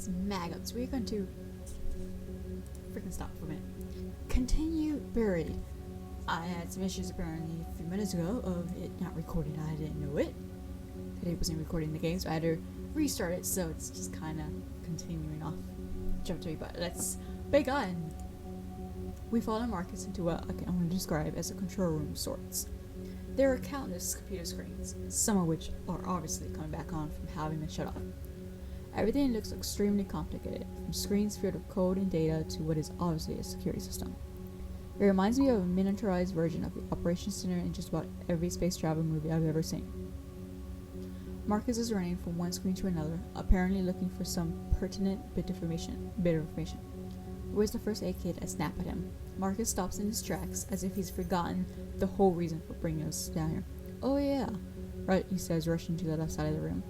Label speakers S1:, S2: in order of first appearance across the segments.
S1: It's maggots. We're going to freaking stop for a minute. Continue buried. I had some issues apparently a few minutes ago of it not recording. I didn't know it. That it wasn't recording the game, so I had to restart it, so it's just kind of continuing off. Jump to me, but let's begin. We follow Marcus into what I want to describe as a control room of sorts. There are countless computer screens, some of which are obviously coming back on from having been shut off. Everything looks extremely complicated, from screens filled with code and data to what is obviously a security system. It reminds me of a miniaturized version of the Operations Center in just about every space travel movie I've ever seen. Marcus is running from one screen to another, apparently looking for some pertinent bit of information. Where's the first aid kit? I snap at him. Marcus stops in his tracks as if he's forgotten the whole reason for bringing us down here. Oh yeah, right, he says, rushing to the left side of the room.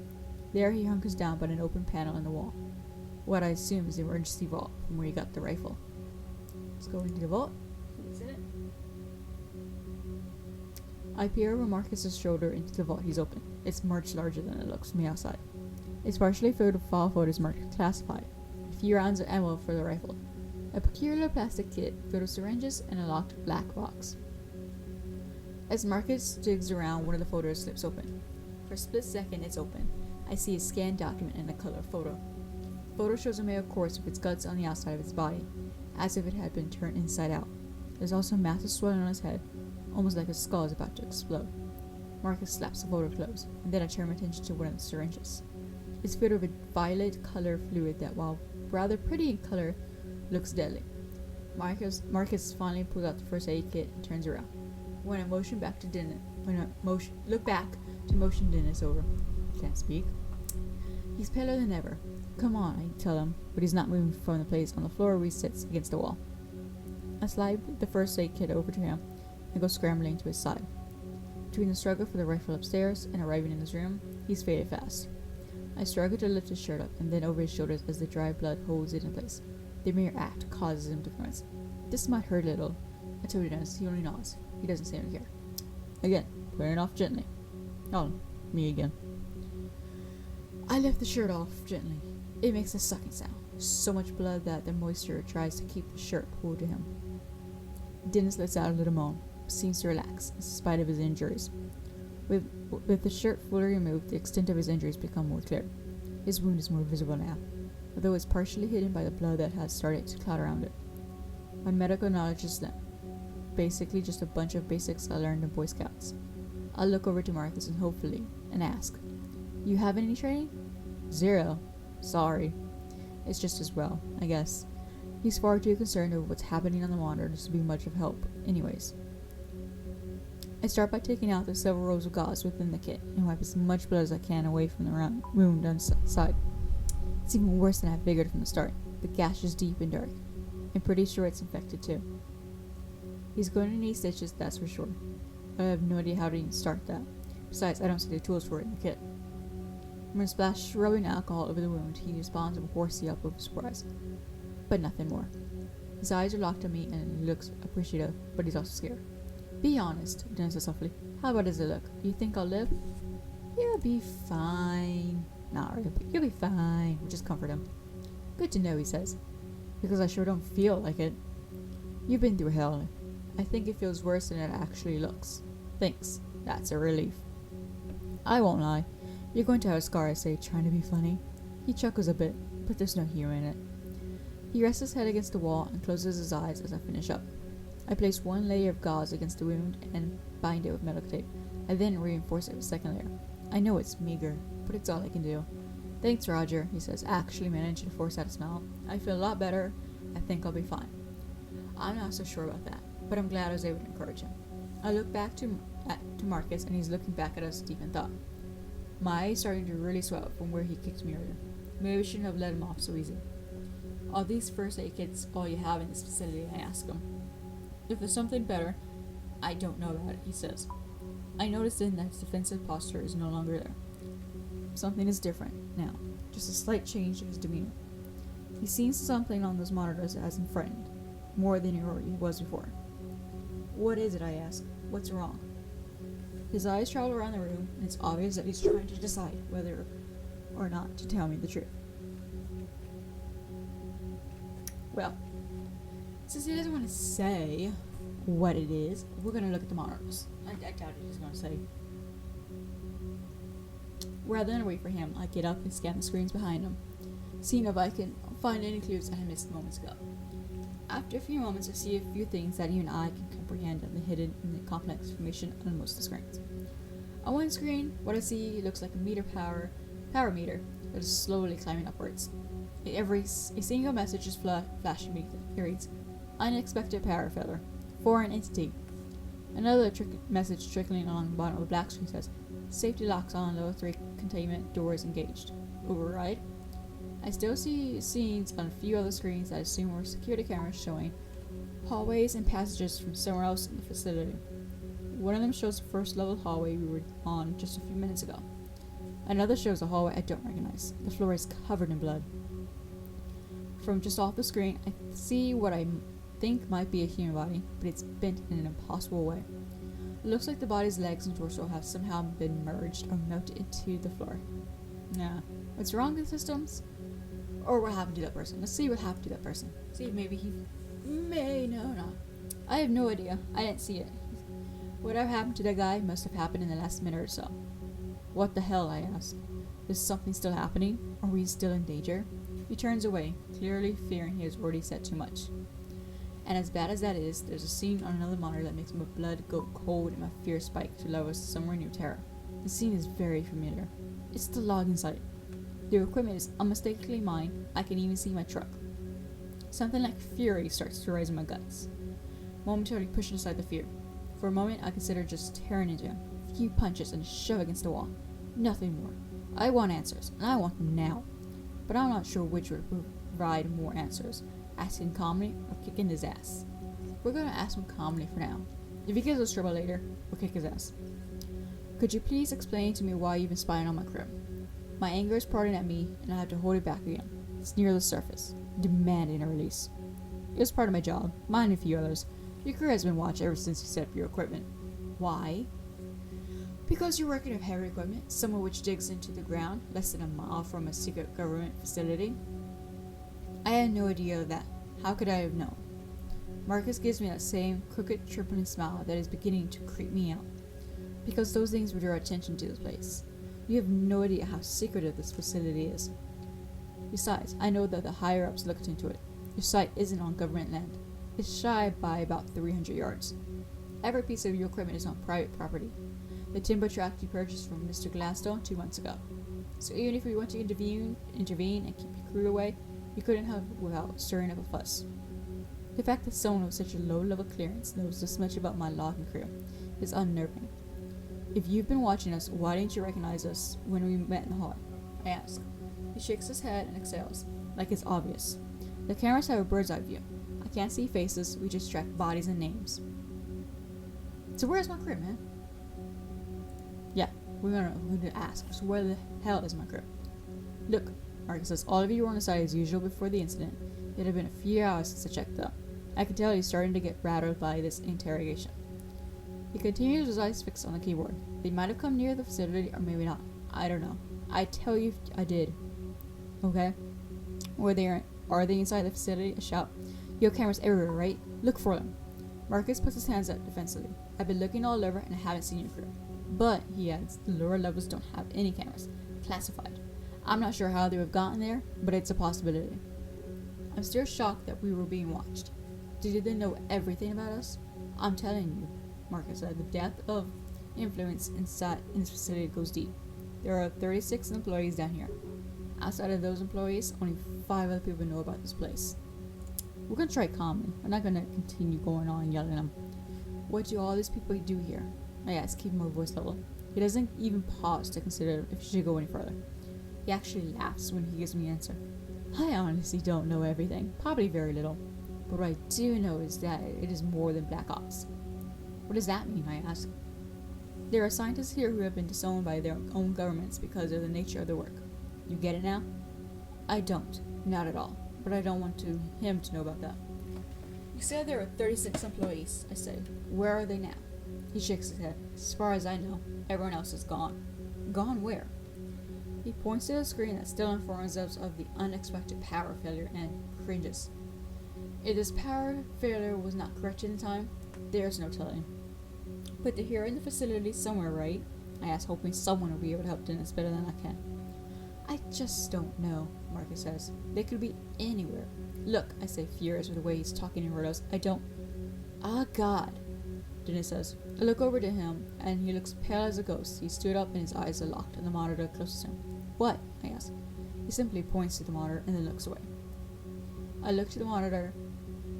S1: There he hunkers down by an open panel in the wall. What I assume is the emergency vault from where he got the rifle. Let's go into the vault. What's in it? I peer over Marcus's shoulder into the vault he's opened. It's much larger than it looks from the outside. It's partially filled with file photos marked classified, a few rounds of ammo for the rifle, a peculiar plastic kit filled with syringes, and a locked black box. As Marcus digs around, one of the photos slips open. For a split second, it's open. I see a scanned document and a color photo. The photo shows a male corpse with its guts on the outside of its body, as if it had been turned inside out. There's also a massive swelling on his head, almost like his skull is about to explode. Marcus slaps the photo closed, and then I turn my attention to one of the syringes. It's filled with a violet color fluid that, while rather pretty in color, looks deadly. Marcus finally pulls out the first aid kit and turns around. When I look back to motion Dennis over. Can't speak. He's paler than ever. Come on, I tell him, but he's not moving from the place on the floor where he sits against the wall. I slide the first aid kit over to him and go scrambling to his side. Between the struggle for the rifle upstairs and arriving in his room, he's faded fast. I struggle to lift his shirt up and then over his shoulders as the dry blood holds it in place. The mere act causes him to wince. This might hurt a little. I told Dennis. He only nods. He doesn't seem to care. Again, putting it off gently. Oh, me again. I lift the shirt off gently. It makes a sucking sound. So much blood that the moisture tries to keep the shirt pulled to him. Dennis lets out a little moan, seems to relax, in spite of his injuries. With the shirt fully removed, the extent of his injuries become more clear. His wound is more visible now, although it's partially hidden by the blood that has started to clot around it. My medical knowledge is slim. Basically just a bunch of basics I learned in Boy Scouts. I'll look over to Marcus and ask, "You have any training?" "Zero. Sorry." It's just as well, I guess. He's far too concerned over what's happening on the monitors to be much of help, anyways. I start by taking out the several rolls of gauze within the kit and wipe as much blood as I can away from the wound on the side. It's even worse than I figured from the start. The gash is deep and dark. I'm pretty sure it's infected too. He's going to need stitches, that's for sure. I have no idea how to even start that. Besides, I don't see the tools for it in the kit. When I splash rubbing alcohol over the wound, he responds with a hoarse yelp of surprise. But nothing more. His eyes are locked on me and he looks appreciative, but he's also scared. "Be honest," Dennis says softly. "How bad does it look? Do you think I'll live?" "You'll be fine." "Not really, but you'll be fine." We just comfort him. "Good to know," he says. "Because I sure don't feel like it." "You've been through hell. I think it feels worse than it actually looks." "Thanks. That's a relief." "I won't lie. You're going to have a scar," I say, trying to be funny. He chuckles a bit, but there's no humor in it. He rests his head against the wall and closes his eyes as I finish up. I place one layer of gauze against the wound and bind it with medical tape. I then reinforce it with a second layer. I know it's meager, but it's all I can do. "Thanks, Roger," he says, actually managing to force out a smile. "I feel a lot better. I think I'll be fine." I'm not so sure about that, but I'm glad I was able to encourage him. I look back to Marcus, and he's looking back at us deep in thought. My eyes starting to really swell from where he kicked me earlier. Maybe I shouldn't have let him off so easy. "Are these first aid kits all you have in this facility?" I ask him. "If there's something better, I don't know about it," he says. I notice then that his defensive posture is no longer there. Something is different now, just a slight change in his demeanor. He sees something on those monitors that has him frightened, more than he was before. "What is it?" I ask. "What's wrong?" His eyes travel around the room, and it's obvious that he's trying to decide whether or not to tell me the truth. Well, since he doesn't want to say what it is, we're going to look at the monitors. I doubt he's going to say. Rather than wait for him, I get up and scan the screens behind him, seeing if I can find any clues I missed moments ago. After a few moments, I see a few things that even I can comprehend and the hidden and the complex information on most of the screens. On one screen, what I see looks like a power meter that is slowly climbing upwards. A single message is flashing beneath it. It reads, "Unexpected power failure. Foreign entity." Another message trickling along the bottom of the black screen says, "Safety locks on low 3 containment doors engaged. Override." I still see scenes on a few other screens that I assume were security cameras showing hallways and passages from somewhere else in the facility. One of them shows the first level hallway we were on just a few minutes ago. Another shows a hallway I don't recognize. The floor is covered in blood. From just off the screen, I see what I think might be a human body, but it's bent in an impossible way. It looks like the body's legs and torso have somehow been merged or melted into the floor. Nah, what's wrong with the systems? Or what happened to that person? Let's see what happened to that person. See if maybe he no. I have no idea. I didn't see it. Whatever happened to that guy must have happened in the last minute or so. What the hell, I ask. Is something still happening? Are we still in danger? He turns away, clearly fearing he has already said too much. And as bad as that is, there's a scene on another monitor that makes my blood go cold and my fear spike to levels somewhere near terror. The scene is very familiar. It's the login site. The equipment is unmistakably mine. I can even see my truck. Something like fury starts to rise in my guts, momentarily pushing aside the fear. For a moment, I consider just tearing into him. A few punches and a shove against the wall. Nothing more. I want answers, and I want them now. But I'm not sure which would provide more answers, asking calmly or kicking his ass. We're going to ask him calmly for now. If he gives us trouble later, we'll kick his ass. Could you please explain to me why you've been spying on my crew? My anger is prodding at me, and I have to hold it back again. It's near the surface, demanding a release. It was part of my job, mine and a few others. Your crew has been watched ever since you set up your equipment. Why? Because you're working with heavy equipment, some of which digs into the ground less than a mile from a secret government facility. I had no idea of that. How could I have known? Marcus gives me that same crooked, tripling smile that is beginning to creep me out. Because those things would draw attention to this place. You have no idea how secretive this facility is. Besides, I know that the higher-ups looked into it. Your site isn't on government land. It's shy by about 300 yards. Every piece of your equipment is on private property. The timber tract you purchased from Mr. Gladstone 2 months ago. So even if we want to intervene and keep your crew away, you couldn't have without stirring up a fuss. The fact that someone with such a low-level clearance knows this much about my logging crew is unnerving. If you've been watching us, why didn't you recognize us when we met in the hall? I ask. He shakes his head and exhales, like it's obvious. The cameras have a bird's eye view. I can't see faces, we just track bodies and names. So where's my crew, man? Yeah, we're gonna ask. So where the hell is my crew? Look, Marcus says, all of you were on the site as usual before the incident. It had been a few hours since I checked up. I can tell he's starting to get rattled by this interrogation. He continues his eyes fixed on the keyboard. They might have come near the facility, or maybe not. I don't know. I tell you I did. Okay? Are they inside the facility? I shout. You have cameras everywhere, right? Look for them. Marcus puts his hands up defensively. I've been looking all over and I haven't seen your crew. But, he adds, the lower levels don't have any cameras. Classified. I'm not sure how they would have gotten there, but it's a possibility. I'm still shocked that we were being watched. Did they know everything about us? I'm telling you, Marcus said, the depth of influence inside in this facility goes deep. There are 36 employees down here. Outside of those employees, only 5 other people know about this place. We're gonna try calmly. We're not gonna continue going on yelling at them. What do all these people do here? I ask, keeping my voice level. He doesn't even pause to consider if he should go any further. He actually laughs when he gives me an answer. I honestly don't know everything, probably very little. But what I do know is that it is more than Black Ops. What does that mean, I ask. There are scientists here who have been disowned by their own governments because of the nature of their work. You get it now? I don't. Not at all. But I don't want him to know about that. You said there are 36 employees, I say. Where are they now? He shakes his head. As far as I know, everyone else is gone. Gone where? He points to the screen that still informs us of the unexpected power failure and cringes. If this power failure was not corrected in time, there's no telling. But they're here in the facility somewhere, right? I ask, hoping someone will be able to help Dennis better than I can. I just don't know, Marcus says. They could be anywhere. Look, I say, furious with the way he's talking in riddles. I don't. Ah, God, Dennis says. I look over to him, and he looks pale as a ghost. He stood up, and his eyes are locked on the monitor closest to him. What? I ask. He simply points to the monitor and then looks away. I look to the monitor.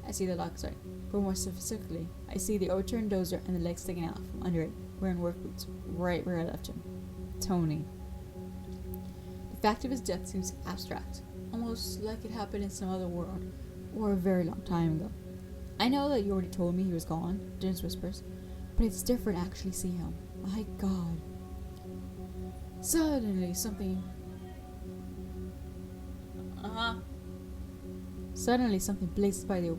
S1: I see the lock side. But more specifically, I see the overturned dozer and the legs sticking out from under it, wearing work boots, right where I left him. Tony. The fact of his death seems abstract, almost like it happened in some other world, or a very long time ago. I know that you already told me he was gone, Dennis whispers, but it's different to actually see him. My God. Suddenly something blazes by the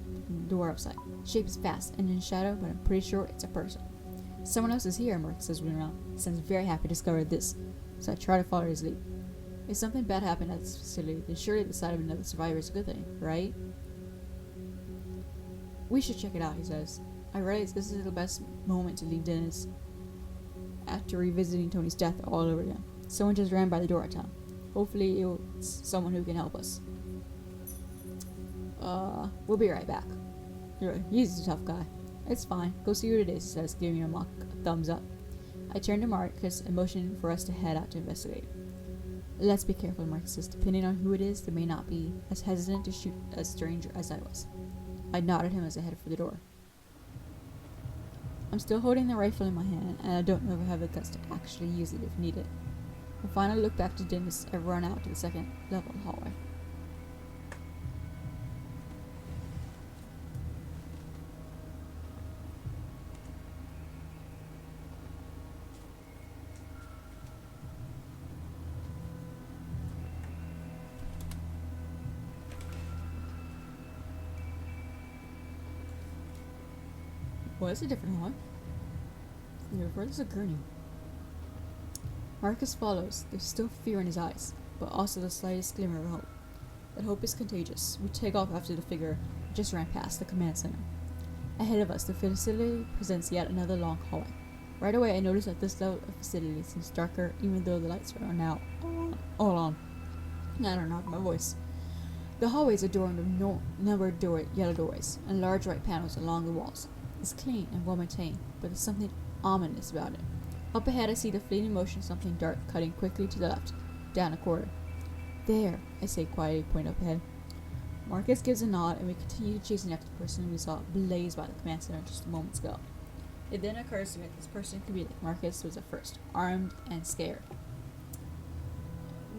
S1: door outside. Shape is fast and in shadow, but I'm pretty sure it's a person. Someone else is here, Mark says when around. He sounds very happy to discover this, so I try to follow his lead. If something bad happened at this facility, then surely the sight of another survivor is a good thing, right? We should check it out, he says. I realize this is the best moment to leave Dennis after revisiting Tony's death all over again. Someone just ran by the door at town. Hopefully it's someone who can help us. We'll be right back. He's a tough guy. It's fine. Go see who it is, he says, giving me a mock thumbs up. I turn to Marcus and motion for us to head out to investigate. Let's be careful, Marcus says. Depending on who it is, they may not be as hesitant to shoot a stranger as I was. I nodded him as I headed for the door. I'm still holding the rifle in my hand, and I don't know if I have the guts to actually use it if needed. I finally look back to Dennis and run out to the second level hallway. Well, it's a different hallway. There's a gurney. Marcus follows. There's still fear in his eyes, but also the slightest glimmer of hope. That hope is contagious. We take off after the figure just ran past the command center. Ahead of us, the facility presents yet another long hallway. Right away, I notice that this level of facility seems darker, even though the lights are now all on. I don't know my voice. The hallways are adorned with numbered yellow doorways and large white panels along the walls. It's clean and well maintained, but there's something ominous about it. Up ahead, I see the fleeting motion of something dark cutting quickly to the left, down a corridor. There, I say quietly, pointing up ahead. Marcus gives a nod, and we continue chasing after the person we saw blaze by the command center just a moment ago. It then occurs to me that this person could be like Marcus was at first, armed and scared.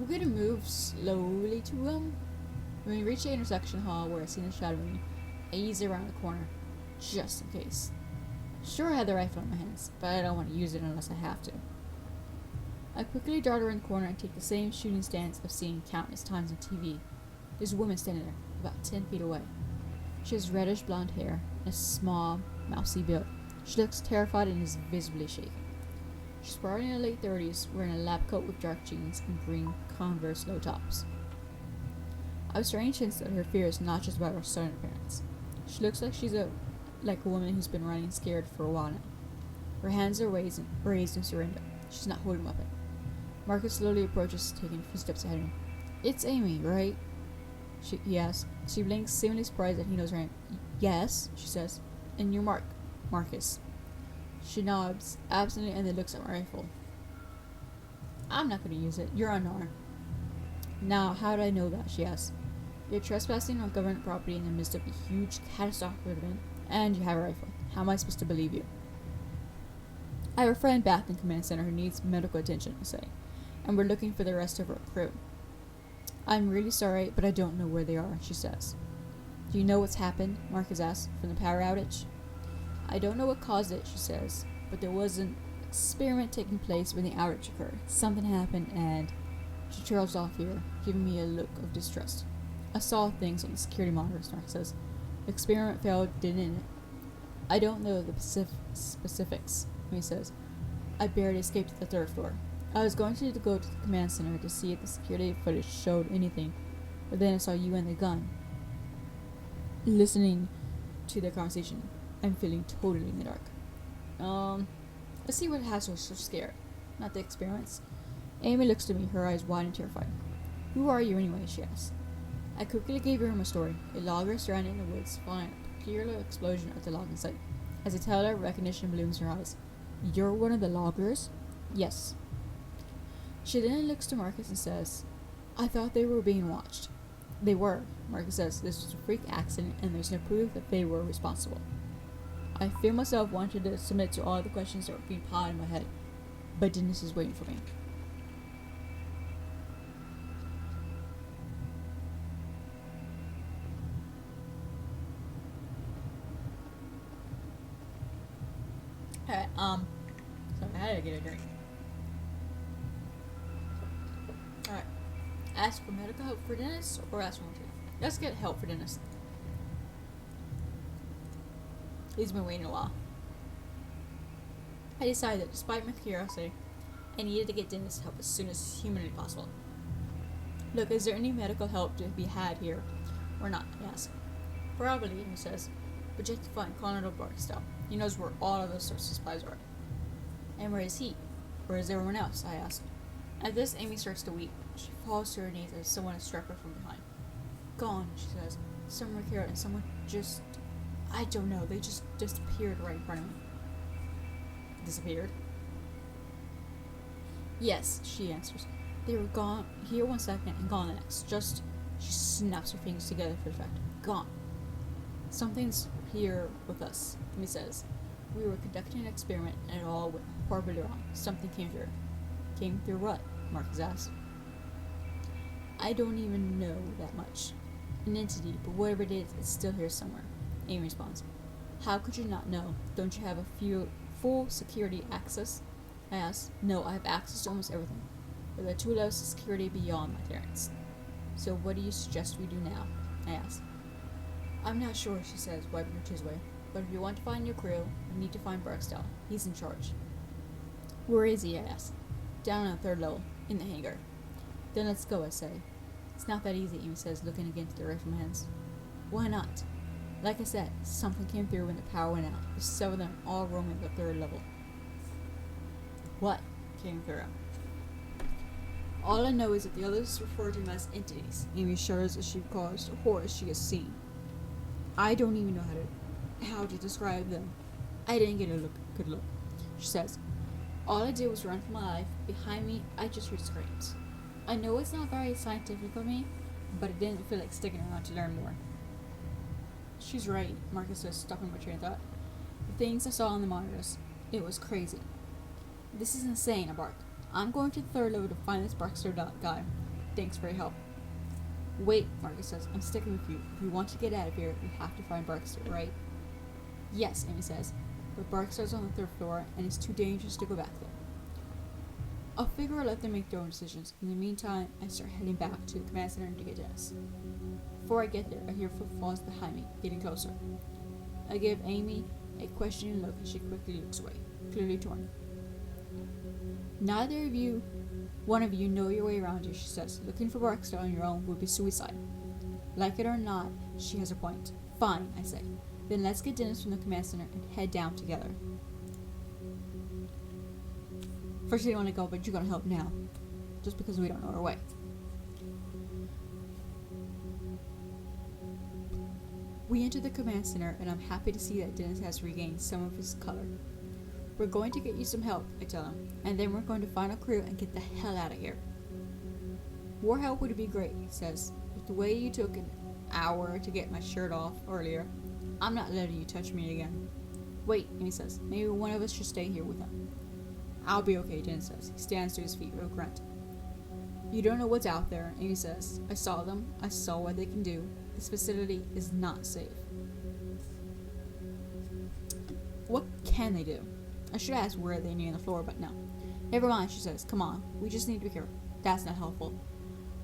S1: We're gonna move slowly to him. When we reach the intersection hall where I see the shadowing, I ease around the corner, just in case. Sure, I had the rifle in my hands, but I don't want to use it unless I have to. I quickly dart around the corner and take the same shooting stance I've seen countless times on TV. There's a woman standing there, about 10 feet away. She has reddish blonde hair and a small, mousy build. She looks terrified and is visibly shaken. She's probably in her late 30s, wearing a lab coat with dark jeans and green Converse low tops. I've strange hints that her fear is not just about her sudden appearance. She looks like she's like a woman who's been running scared for a while now. Her hands are raised in surrender. She's not holding a weapon. Marcus slowly approaches, taking a few steps ahead of him. It's Amy, right? He asks. She blinks, seemingly surprised that he knows her name. Yes, she says. And you're Marcus. She nods absently and then looks at my rifle. I'm not going to use it. You're unarmed. Now, how do I know that? She asks. You're trespassing on government property in the midst of a huge catastrophic event, and you have a rifle. How am I supposed to believe you? I have a friend back in command center who needs medical attention, I say, and we're looking for the rest of her crew. I'm really sorry, but I don't know where they are, she says. Do you know what's happened? Marcus asks, from the power outage. I don't know what caused it, she says, but there was an experiment taking place when the outage occurred. Something happened and she trails off here, giving me a look of distrust. I saw things on the security monitors, Mark says. The experiment failed, didn't it? I don't know the specifics, he says. I barely escaped to the third floor. I was going to go to the command center to see if the security footage showed anything, but then I saw you and the gun. listening to their conversation. I'm feeling totally in the dark. Let's see what has her so scared. Not the experience. Amy looks at me, her eyes wide and terrified. Who are you anyway? She asks. I quickly gave her my story. A logger stranded in the woods, following a peculiar explosion at the logging site. As I tell her, recognition blooms in her eyes. You're one of the loggers? Yes. She then looks to Marcus and says, I thought they were being watched. They were. Marcus says this was a freak accident and there's no proof that they were responsible. I feel myself wanting to submit to all the questions that were being piled in my head, but Dennis is waiting for me. Alright, sorry, I had to get a drink. Alright. Ask for medical help for Dennis or ask for one too? Let's get help for Dennis. He's been waiting a while. I decided that despite my curiosity, I needed to get Dennis help as soon as humanly possible. Look, is there any medical help to be had here or not? I asked. Probably, he says, but you have to find Colonel Barksdale. He knows where all of those sorts of supplies are. And where is he? Where is everyone else? I asked. At this, Amy starts to weep. She falls to her knees as someone has struck her from behind. Gone, she says. Someone cared and someone just... I don't know, they just disappeared right in front of me. Disappeared? Yes, she answers. They were gone here one second and gone the next. Just, she snaps her fingers together for effect. Gone. Something's here with us, he says. We were conducting an experiment and it all went horribly wrong. Something came through. Came through what? Marcus asked. I don't even know that much. An entity, but whatever it is, it's still here somewhere. Amy responds. How could you not know? Don't you have full security access? I asked. No, I have access to almost everything. But there are 2 levels of security beyond my clearance. So what do you suggest we do now? I asked. I'm not sure, she says, wiping her tears away. But if you want to find your crew, you need to find Barksdale. He's in charge. Where is he? I asked. Down on the 3rd level, in the hangar. Then let's go, I say. It's not that easy, Amy says, looking again at the rifle hands. Why not? Like I said, something came through when the power went out. There's 7 of them all roaming the 3rd level. What came through? All I know is that the others refer to them as entities. Amy shudders as she recalls the horrors she has seen. I don't even know how to describe them. I didn't get a good look. She says, all I did was run for my life. Behind me, I just heard screams. I know it's not very scientific of me, but it didn't feel like sticking around to learn more. She's right, Marcus says, stopping my train of thought. The things I saw on the monitors, it was crazy. This is insane, I barked. I'm going to the 3rd level to find this Barksdale guy. Thanks for your help. Wait, Marcus says, I'm sticking with you. If we want to get out of here, we have to find Barksdale, right? Yes, Amy says, but Barksdale's on the 3rd floor, and it's too dangerous to go back there. I'll figure I'll let them make their own decisions. In the meantime, I start heading back to the command center to get Dennis. Before I get there, I hear footfalls behind me, getting closer. I give Amy a questioning look and she quickly looks away, clearly torn. Neither of you, one of you, know your way around here, she says. Looking for Barksdale on your own would be suicide. Like it or not, she has a point. Fine, I say. Then let's get Dennis from the command center and head down together. First you don't want to go, but you're gonna help now. Just because we don't know our way. We enter the command center, and I'm happy to see that Dennis has regained some of his color. We're going to get you some help, I tell him, and then we're going to find a crew and get the hell out of here. More help would be great, he says. With the way you took an hour to get my shirt off earlier, I'm not letting you touch me again. Wait, Amy says, maybe one of us should stay here with him. I'll be okay, Dennis says. He stands to his feet with a grunt. You don't know what's out there, Amy says. I saw them. I saw what they can do. This facility is not safe. What can they do? I should ask where they need on the floor, but no. Never mind, she says. Come on. We just need to be careful. That's not helpful.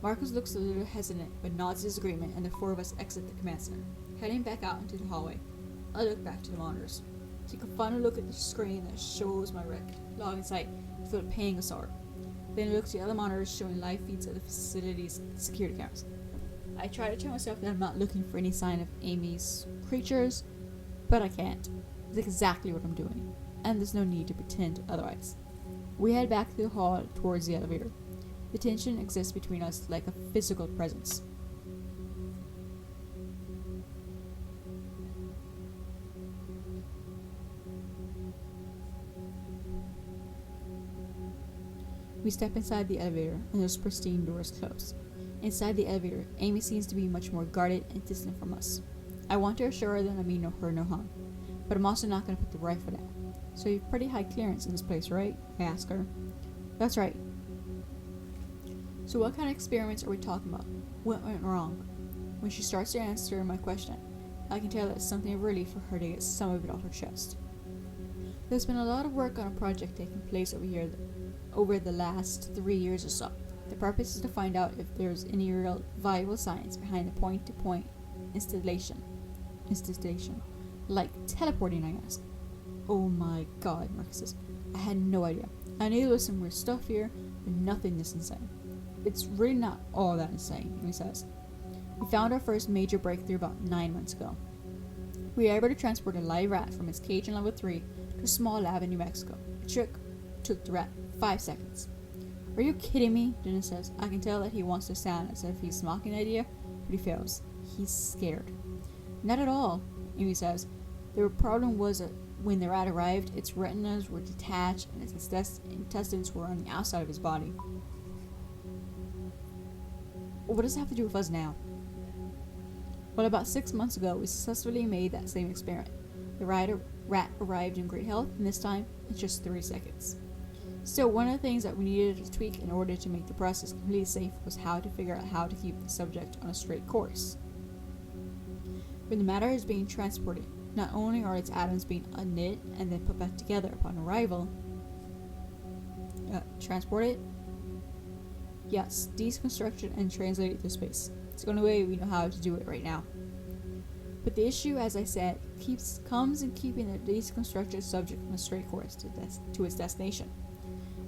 S1: Marcus looks a little hesitant, but nods his agreement, and the 4 of us exit the command center. Heading back out into the hallway, I look back to the monitors. Take a final look at the screen that shows my wreck. Logging site, filled with paying assault. Then I look to the other monitors showing live feeds of the facility's security cameras. I try to tell myself that I'm not looking for any sign of Amy's creatures, but I can't. It's exactly what I'm doing, and there's no need to pretend otherwise. We head back through the hall towards the elevator. The tension exists between us like a physical presence. We step inside the elevator, and those pristine doors close. Inside the elevator, Amy seems to be much more guarded and distant from us. I want to assure her that I mean her no harm, but I'm also not going to put the rifle down. So you have pretty high clearance in this place, right? I ask her. That's right. So what kind of experiments are we talking about? What went wrong? When she starts to answer my question, I can tell that it's something of relief for her to get some of it off her chest. There's been a lot of work on a project taking place over here over the last 3 years or so. The purpose is to find out if there's any real viable science behind the point-to-point installation, like teleporting, I ask. Oh my god, Marcus says. I had no idea. I knew there was some weird stuff here, but nothing this insane. It's really not all that insane, he says. We found our first major breakthrough about 9 months ago. We were able to transport a live rat from its cage in level 3 to a small lab in New Mexico. It took the rat 5 seconds. Are you kidding me? Dennis says. I can tell that he wants to sound as if he's mocking the idea, but he fails. He's scared. Not at all, Amy says. The problem was that when the rat arrived, its retinas were detached and its intestines were on the outside of his body. What does it have to do with us now? Well, about 6 months ago, we successfully made that same experiment. The rat arrived in great health, and this time, in just 3 seconds. Still, one of the things that we needed to tweak in order to make the process completely safe was how to figure out how to keep the subject on a straight course. When the matter is being transported, not only are its atoms being unknit and then put back together upon arrival, transported? Yes, deconstructed and translated through space. It's the only way we know how to do it right now. But the issue, as I said, comes in keeping the deconstructed subject on a straight course to its destination.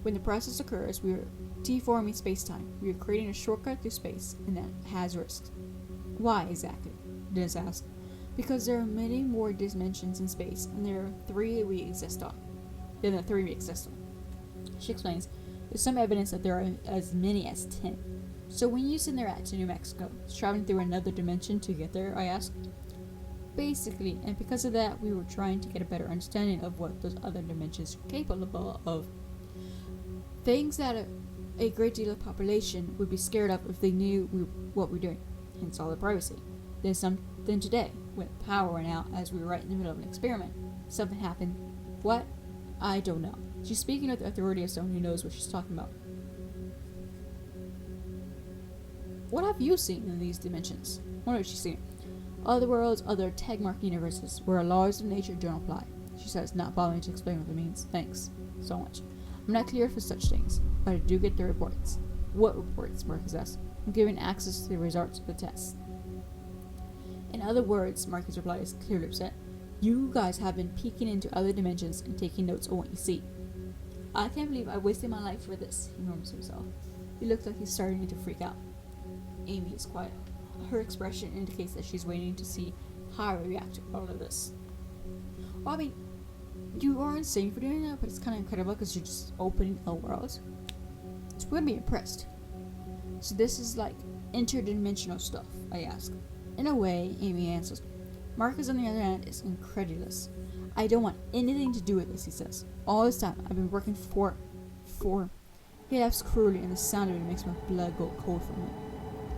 S1: When the process occurs, we are deforming space-time. We are creating a shortcut through space, and that has risks. Why exactly? Dennis asked. Because there are many more dimensions in space, and there are 3 we exist on. Than the 3 we exist on. She explains, there's some evidence that there are as many as 10. So when you send the rat to New Mexico, it's traveling through another dimension to get there, I asked. Basically, and because of that, we were trying to get a better understanding of what those other dimensions are capable of. Things that a great deal of population would be scared of if they knew what we're doing, hence all the privacy. Then today, when the power went out as we were right in the middle of an experiment, something happened. What? I don't know. She's speaking with the authority of someone who knows what she's talking about. What have you seen in these dimensions? What has she seen? Other worlds, other Tegmark universes, where laws of nature don't apply. She says, not bothering to explain what it means. Thanks so much. I'm not clear for such things, but I do get the reports. What reports? Marcus asks. I'm given access to the results of the test. In other words, Marcus replies, clearly upset, you guys have been peeking into other dimensions and taking notes on what you see. I can't believe I wasted my life for this, he murmurs to himself. He looks like he's starting to freak out. Amy is quiet. Her expression indicates that she's waiting to see how I react to all of this. Well, I mean, you are insane for doing that, but it's kind of incredible because you're just opening a world. So we're gonna be impressed. So this is like interdimensional stuff, I ask. In a way, Amy answers. Marcus, on the other hand, is incredulous. I don't want anything to do with this, he says. All this time, I've been working for... He laughs cruelly, and the sound of it makes my blood go cold for him.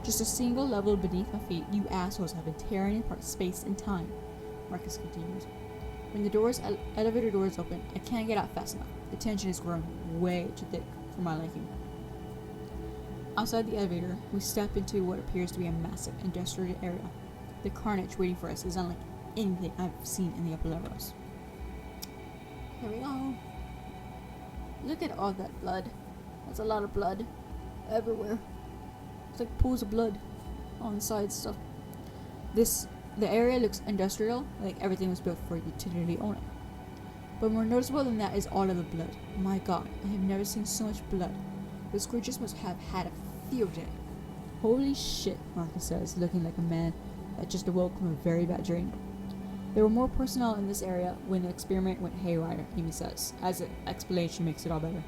S1: Just a single level beneath my feet, you assholes have been tearing apart space and time, Marcus continues. When the elevator doors open, I can't get out fast enough. The tension is growing way too thick for my liking. Outside the elevator, we step into what appears to be a massive industrial area. The carnage waiting for us is unlike anything I've seen in the upper levels. Here we go. Look at all that blood. That's a lot of blood. Everywhere. It's like pools of blood on the sides stuff. The area looks industrial, like everything was built for a utility owner. But more noticeable than that is all of the blood. My god, I have never seen so much blood. Those creatures must have had a field day. Holy shit, Marcus says, looking like a man that just awoke from a very bad dream. There were more personnel in this area when the experiment went haywire, Amy says, as the explanation makes it all better.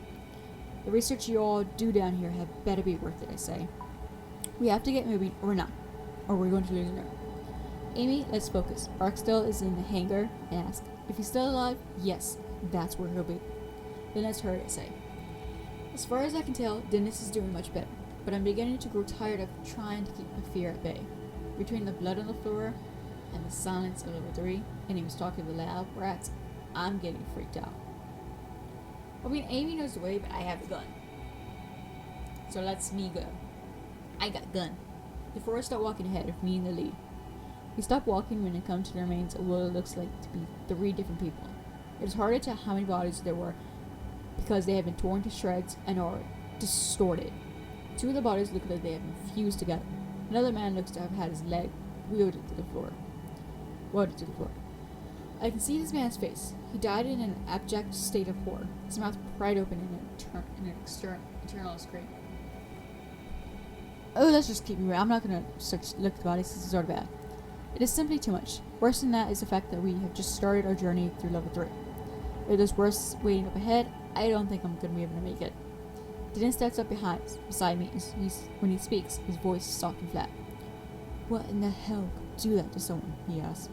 S1: The research you all do down here had better be worth it, I say. We have to get moving, or not, or we're going to lose her. Amy, let's focus. Barksdale is in the hangar, I ask. If he's still alive, yes, that's where he'll be. Then let's hurry, I say. As far as I can tell, Dennis is doing much better, but I'm beginning to grow tired of trying to keep the fear at bay. Between the blood on the floor and the silence of level 3, and he was talking to the lab rats, I'm getting freaked out. I mean, Amy knows the way, but I have the gun. So let's me go. I got gun. The four start walking ahead, with me in the lead. We stop walking when it comes to the remains of what it looks like to be 3 different people. It is hard to tell how many bodies there were because they have been torn to shreds and are distorted. 2 of the bodies look like they have been fused together. Another man looks to have had his leg welded to the floor. I can see this man's face. He died in an abject state of horror, his mouth pried open in an internal scream. Oh, let's just keep moving. I'm not going to look at the bodies. This is sort of bad. It is simply too much. Worse than that is the fact that we have just started our journey through level 3. If there's worse waiting up ahead, I don't think I'm going to be able to make it. Dennis steps up beside me. When he speaks, his voice is soft and flat. What in the hell could do that to someone? He asks.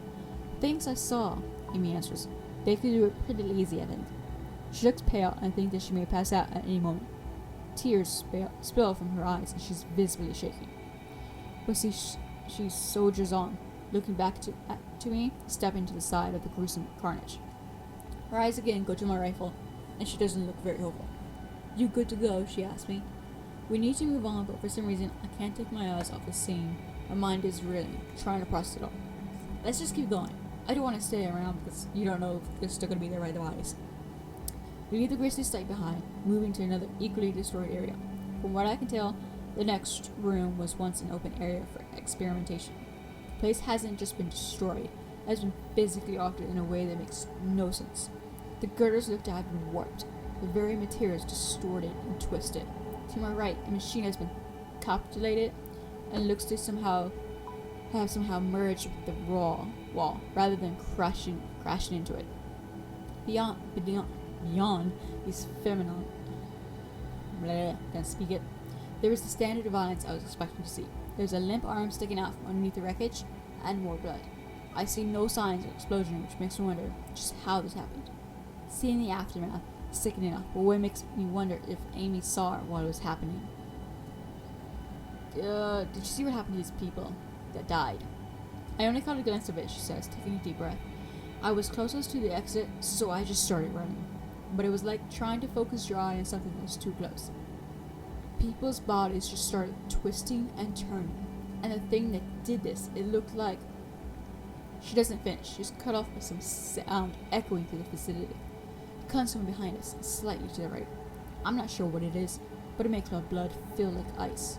S1: Things I saw, Amy answers. They could do it pretty easy, I think. She looks pale, and I think that she may pass out at any moment. Tears spill from her eyes, and she's visibly shaking. But she soldiers on, looking back to me, stepping to the side of the gruesome carnage. Her eyes again go to my rifle, and she doesn't look very hopeful. You good to go? She asks me. We need to move on, but for some reason, I can't take my eyes off the scene. My mind is reeling, trying to process it all. Let's just keep going. I don't want to stay around because you don't know if they're still going to be there right the bodies. We leave the grisly sight behind, moving to another equally destroyed area. From what I can tell, the next room was once an open area for experimentation. The place hasn't just been destroyed, it has been physically altered in a way that makes no sense. The girders look to have been warped, the very materials distorted and twisted. To my right, a machine has been capitulated and looks to have somehow merged with the raw wall rather than crashing into it. Beyond these feminine, can't speak it. There is the standard of violence I was expecting to see. There's a limp arm sticking out from underneath the wreckage, and more blood. I see no signs of explosion, which makes me wonder just how this happened. Seeing the aftermath is sickening enough, but what makes me wonder if Amy saw it while it was happening. Did you see what happened to these people that died? I only caught a glimpse of it, she says, taking a deep breath. I was closest to the exit, so I just started running. But it was like trying to focus your eye on something that was too close. People's bodies just started twisting and turning. And the thing that did this, it looked like... She doesn't finish. She's cut off by some sound echoing through the facility. It comes from behind us, slightly to the right. I'm not sure what it is, but it makes my blood feel like ice.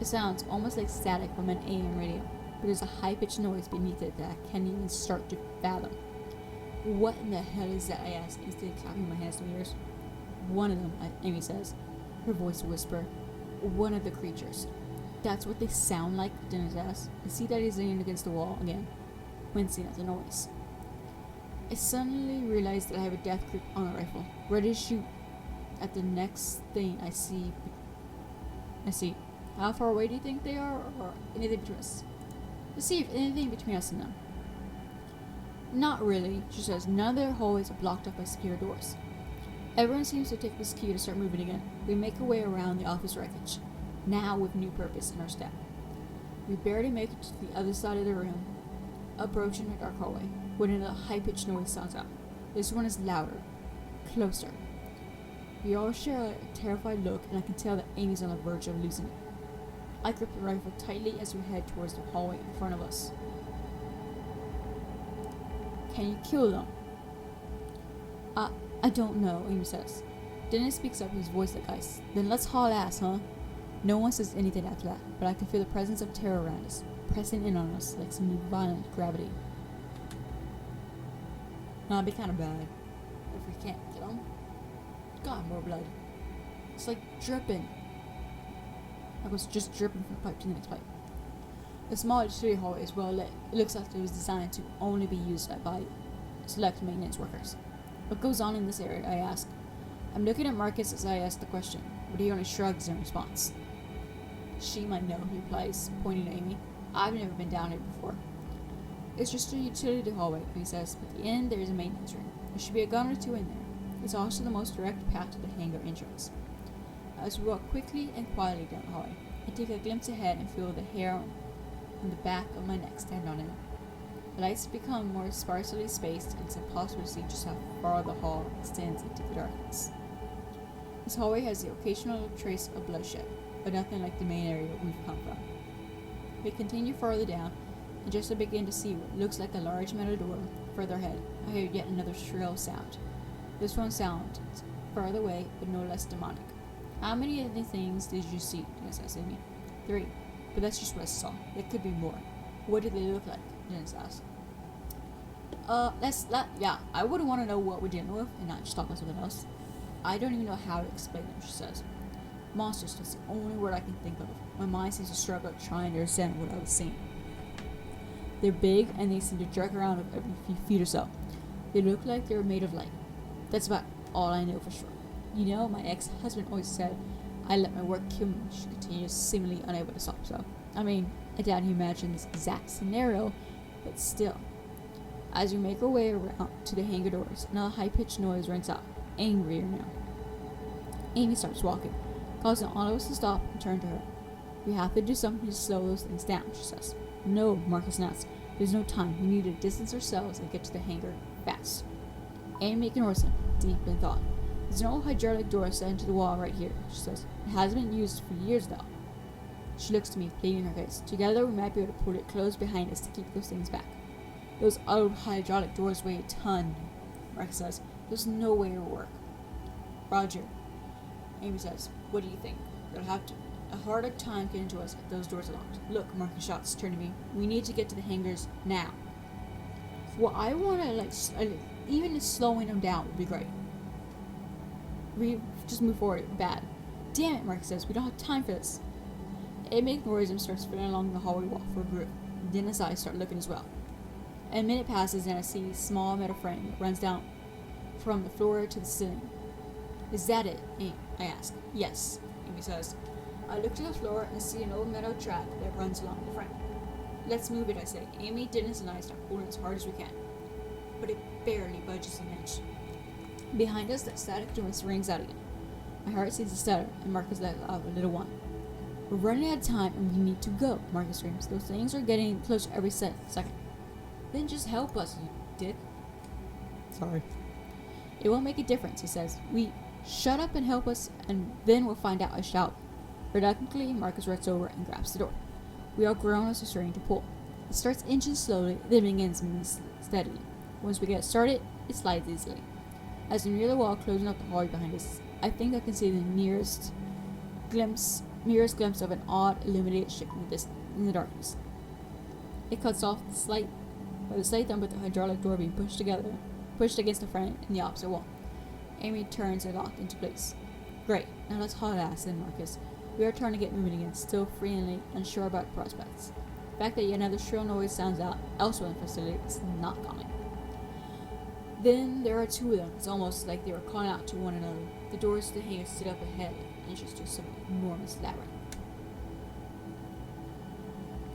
S1: It sounds almost like static from an AM radio, but there's a high-pitched noise beneath it that I can't even start to fathom. What in the hell is that? I ask, instantly clapping my hands to my ears. One of them, Amy says, her voice a whisper. One of the creatures. That's what they sound like, Dennis asks. I see that he's leaning against the wall again, wincing at the noise. I suddenly realize that I have a death grip on my rifle, ready to shoot at the next thing I see. How far away do you think they are, or anything between us? To see if anything between us and them. Not really, she says. None of their hallways are blocked up by secure doors. Everyone seems to take this cue to start moving again. We make our way around the office wreckage, now with new purpose in our step. We barely make it to the other side of the room, approaching a dark hallway, when another high-pitched noise sounds out. This one is louder, closer. We all share a terrified look, and I can tell that Amy's on the verge of losing it. I grip the rifle tightly as we head towards the hallway in front of us. Can you kill them? I don't know, Amy says. Dennis speaks up, his voice like ice. Then let's haul ass, huh? No one says anything after that, but I can feel the presence of terror around us, pressing in on us like some violent gravity. That'd be kind of bad if we can't kill them. God, more blood. It's like dripping. That was just dripping from pipe to the next pipe. The small utility hallway is well lit. It looks like it was designed to only be used by select maintenance workers. What goes on in this area, I ask. I'm looking at Marcus as I ask the question, but he only shrugs in response. She might know, he replies, pointing at Amy. I've never been down here before. It's just a utility hallway, he says. At the end, there is a maintenance room. There should be a gun or two in there. It's also the most direct path to the hangar entrance. As we walk quickly and quietly down the hallway, I take a glimpse ahead and feel the hair on the back of my neck stand on end. The lights become more sparsely spaced, and it's impossible to see just how far the hall extends into the darkness. This hallway has the occasional trace of bloodshed, but nothing like the main area we've come from. We continue farther down, and just to begin to see what looks like a large metal door further ahead, I hear yet another shrill sound. This one sounds farther away, but no less demonic. How many of the things did you see? Dennis asked Amy. 3. But that's just what I saw. There could be more. What did they look like? Dennis asked. I wouldn't want to know what we're dealing with and not just talk about something else. I don't even know how to explain them, she says. Monsters, that's the only word I can think of. My mind seems to struggle trying to understand what I was seeing. They're big and they seem to jerk around every few feet or so. They look like they're made of light. That's about all I know for sure. You know, my ex-husband always said I let my work kill me. She continues, seemingly unable to stop. So, I mean, I doubt he imagined this exact scenario, but still. As we make our way around to the hangar doors, another high-pitched noise rings out, angrier now. Amy starts walking, causing all of us to stop and turn to her. We have to do something to slow those things down, she says. No, Marcus announced. There's no time. We need to distance ourselves and get to the hangar fast. Amy ignores him, deep in thought. There's an old hydraulic door set into the wall right here, she says. It hasn't been used for years, though. She looks to me, pleading her case. Together, we might be able to pull it closed behind us to keep those things back. Those old hydraulic doors weigh a ton, Marcus says. There's no way it will work. Roger. Amy says, what do you think? They'll have a harder time getting to us if those doors are locked. Look, Marcus shouts, turning to me. We need to get to the hangars now. Well, I want to, even slowing them down would be great. We just move forward. Bad. Damn it, Marcus says. We don't have time for this. Amy ignores him and starts spinning along the hallway wall for a group. Dennis and I start looking as well. A minute passes and I see a small metal frame that runs down from the floor to the ceiling. Is that it? I ask. Yes, Amy says. I look to the floor and see an old metal track that runs along the frame. Let's move it, I say. Amy, Dennis, and I start pulling as hard as we can. But it barely budges an inch. Behind us, that static noise rings out again. My heart seems to stutter, and Marcus lets out a little whine. We're running out of time, and we need to go, Marcus screams. Those things are getting closer every second. Then just help us, you dick. Sorry. It won't make a difference, he says. Shut up and help us, and then we'll find out, I shout. Reluctantly, Marcus runs over and grabs the door. We all groan as we're starting to pull. It starts inching slowly, then begins moving steadily. Once we get started, it slides easily. As we near the wall closing up the hallway behind us, I think I can see the merest glimpse of an odd, illuminated ship in the darkness. It cuts off by the slight thump with the hydraulic door being pushed against the front in the opposite wall. Amy turns it locked into place. Great, now let's haul ass in, Marcus. We are trying to get moving again, still freely unsure about the prospects. The fact that yet another shrill noise sounds out elsewhere in the facility is not common. Then there are two of them. It's almost like they were calling out to one another. The doors to the hangar stood up ahead, and just to some enormous labyrinth.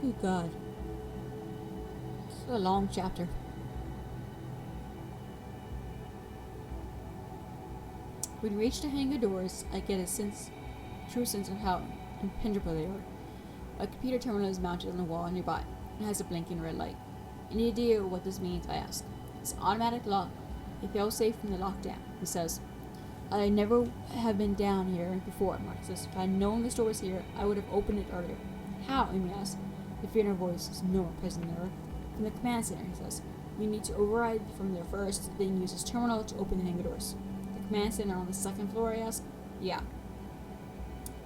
S1: Good God. It's a long chapter. When we reach the hangar doors, I get a true sense of how impenetrable they are. A computer terminal is mounted on the wall nearby and has a blinking red light. Any idea what this means? I ask. It's an automatic lock. It fails safe from the lockdown, he says. I never have been down here before, Mark says. If I had known this door was here, I would have opened it earlier. How? Amy asks. The fear in her voice is no more present than ever. From the command center, he says. We need to override from there first, then use this terminal to open the hangar doors. The command center on the second floor, I ask. Yeah.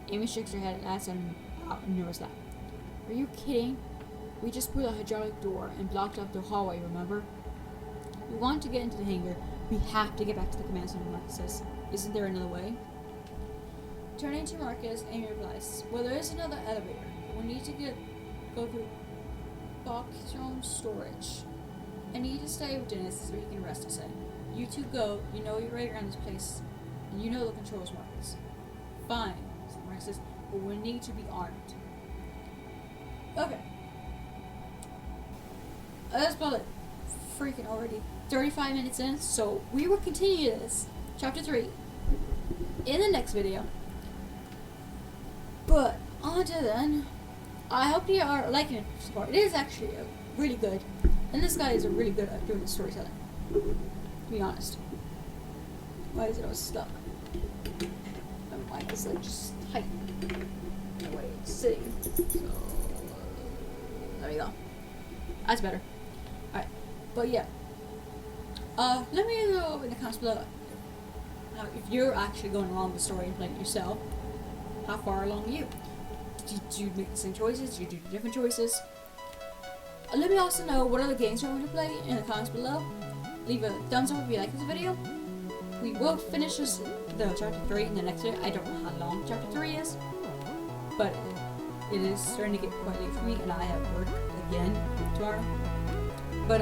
S1: Amy shakes her head and asks him out in nervous laugh. Are you kidding? We just put a hydraulic door and blocked off the hallway, remember? We want to get into the hangar. We have to get back to the command center, Mark says. Isn't there another way?
S2: Turning to Marcus, Amy replies, well, there is another elevator. We need to go through Boxroom storage. I need to stay with Dennis so he can rest a second. You two go. You know you're right around this place. And you know the controls, Marcus. Fine, Marcus says, but we need to be armed. Okay. That's about it. Freaking already 35 minutes in, so we will continue this. Chapter 3. In the next video. But, until then, I hope you are liking it so far. It is actually really good. And this guy is really good at doing the storytelling. To be honest. Why is it always stuck? My mic is like just tight. The way it's sitting. So, there we go. That's better. Alright. But yeah. Let me know in the comments below if you're actually going along the story and playing it yourself. How far along are you? Did you make the same choices? Did you do different choices? Let me also know what other games you're going to play in the comments below. Leave a thumbs up if you like this video. We will finish the chapter 3 in the next video. I don't know how long chapter 3 is, but it is starting to get quite late for me, and I have work again tomorrow. But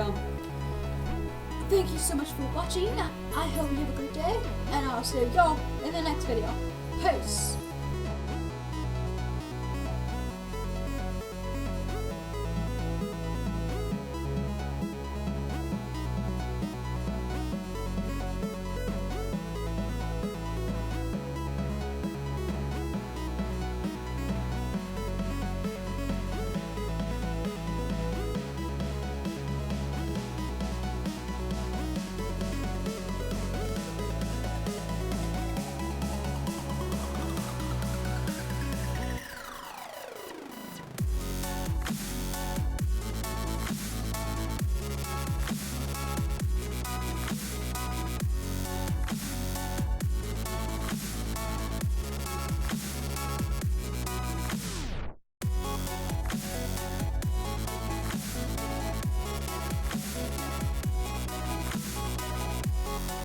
S2: thank you so much for watching. I hope you have a great day, and I'll see y'all in the next video. Peace.